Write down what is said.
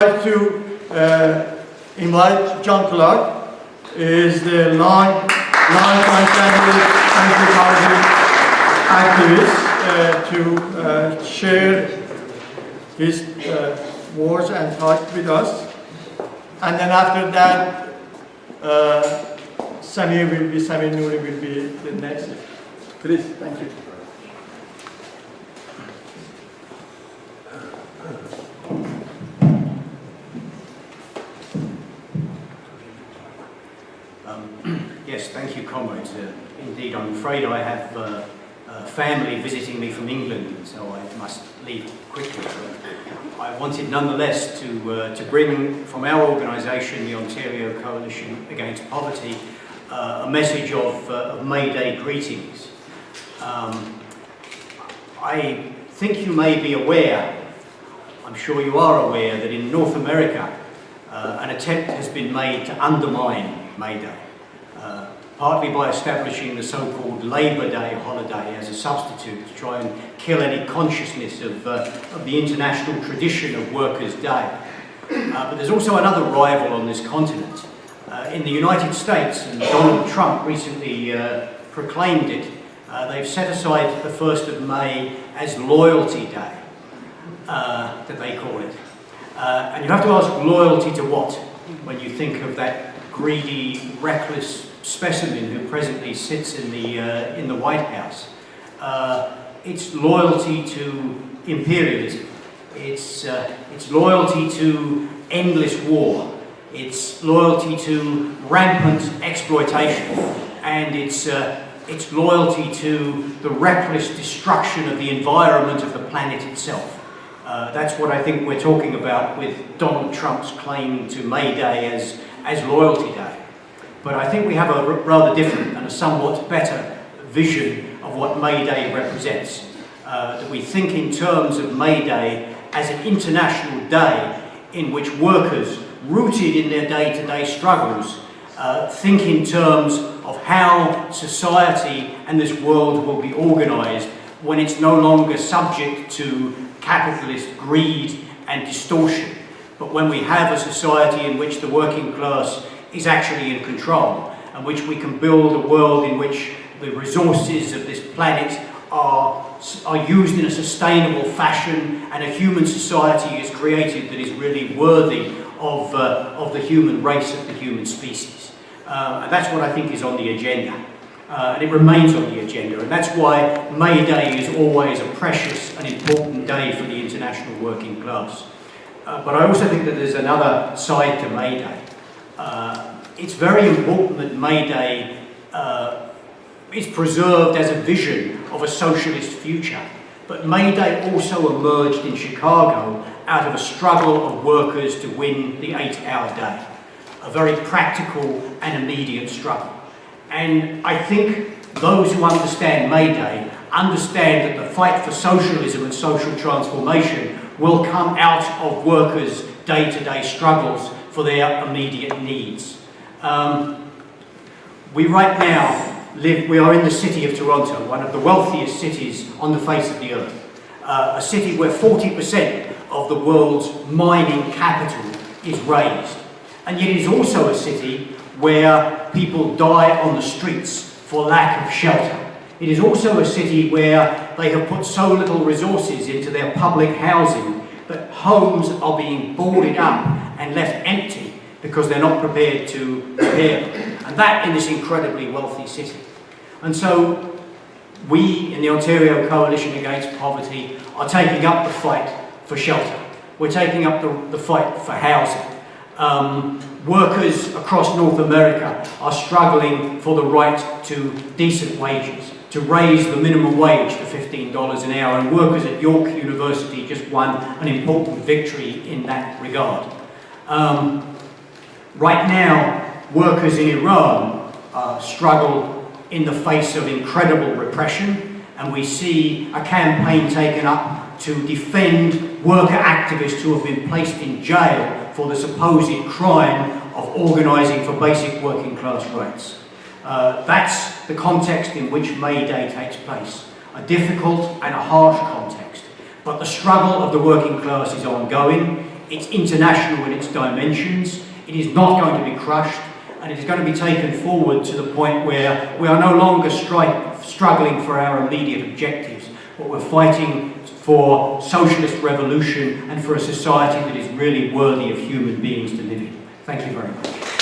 I'd like to invite John Clarke, is the long-time anti-poverty activist, to share his words and thoughts with us. And then after that, Samir Nouri will be the next. Please, thank you. Yes, thank you, comrades. Indeed, I'm afraid I have family visiting me from England, so I must leave quickly. But I wanted nonetheless to bring from our organisation, the Ontario Coalition Against Poverty, a message of Mayday greetings. I think you may be aware, I'm sure you are aware, that in North America an attempt has been made to undermine Mayday. Partly by establishing the so-called Labor Day holiday as a substitute to try and kill any consciousness of the international tradition of Workers' Day. But there's also another rival on this continent. In the United States, and Donald Trump recently proclaimed it, they've set aside the 1st of May as Loyalty Day, that they call it. And you have to ask, loyalty to what, when you think of that greedy, reckless specimen who presently sits in the White House. It's loyalty to imperialism. It's loyalty to endless war. It's loyalty to rampant exploitation, and it's loyalty to the reckless destruction of the environment of the planet itself. That's what I think we're talking about with Donald Trump's claim to May Day as Loyalty Day. But I think we have a rather different and a somewhat better vision of what May Day represents. That we think in terms of May Day as an international day in which workers, rooted in their day-to-day struggles, think in terms of how society and this world will be organised when it's no longer subject to capitalist greed and distortion, but when we have a society in which the working class is actually in control, and which we can build a world in which the resources of this planet are used in a sustainable fashion, and a human society is created that is really worthy of the human race, of the human species. And that's what I think is on the agenda. And it remains on the agenda, and that's why May Day is always a precious and important day for the international working class. But I also think that there's another side to May Day. It's very important that May Day is preserved as a vision of a socialist future. But May Day also emerged in Chicago out of a struggle of workers to win the 8-hour day. A very practical and immediate struggle. And I think those who understand May Day understand that the fight for socialism and social transformation will come out of workers' day-to-day struggles for their immediate needs. We right now we are in the city of Toronto, one of the wealthiest cities on the face of the earth. A city where 40% of the world's mining capital is raised. And yet it is also a city where people die on the streets for lack of shelter. It is also a city where they have put so little resources into their public housing that homes are being boarded up and left empty because they're not prepared to repair them. And that in this incredibly wealthy city. And so we in the Ontario Coalition Against Poverty are taking up the fight for shelter. We're taking up the fight for housing. Workers across North America are struggling for the right to decent wages, to raise the minimum wage to $15 an hour, and workers at York University just won an important victory in that regard. Right now, workers in Iran struggle in the face of incredible repression, and we see a campaign taken up to defend worker activists who have been placed in jail for the supposed crime of organising for basic working class rights. That's the context in which May Day takes place, a difficult and a harsh context. But the struggle of the working class is ongoing. It's international in its dimensions. It is not going to be crushed, and it is going to be taken forward to the point where we are no longer struggling for our immediate objectives, but we're fighting for socialist revolution and for a society that is really worthy of human beings to live in. Thank you very much.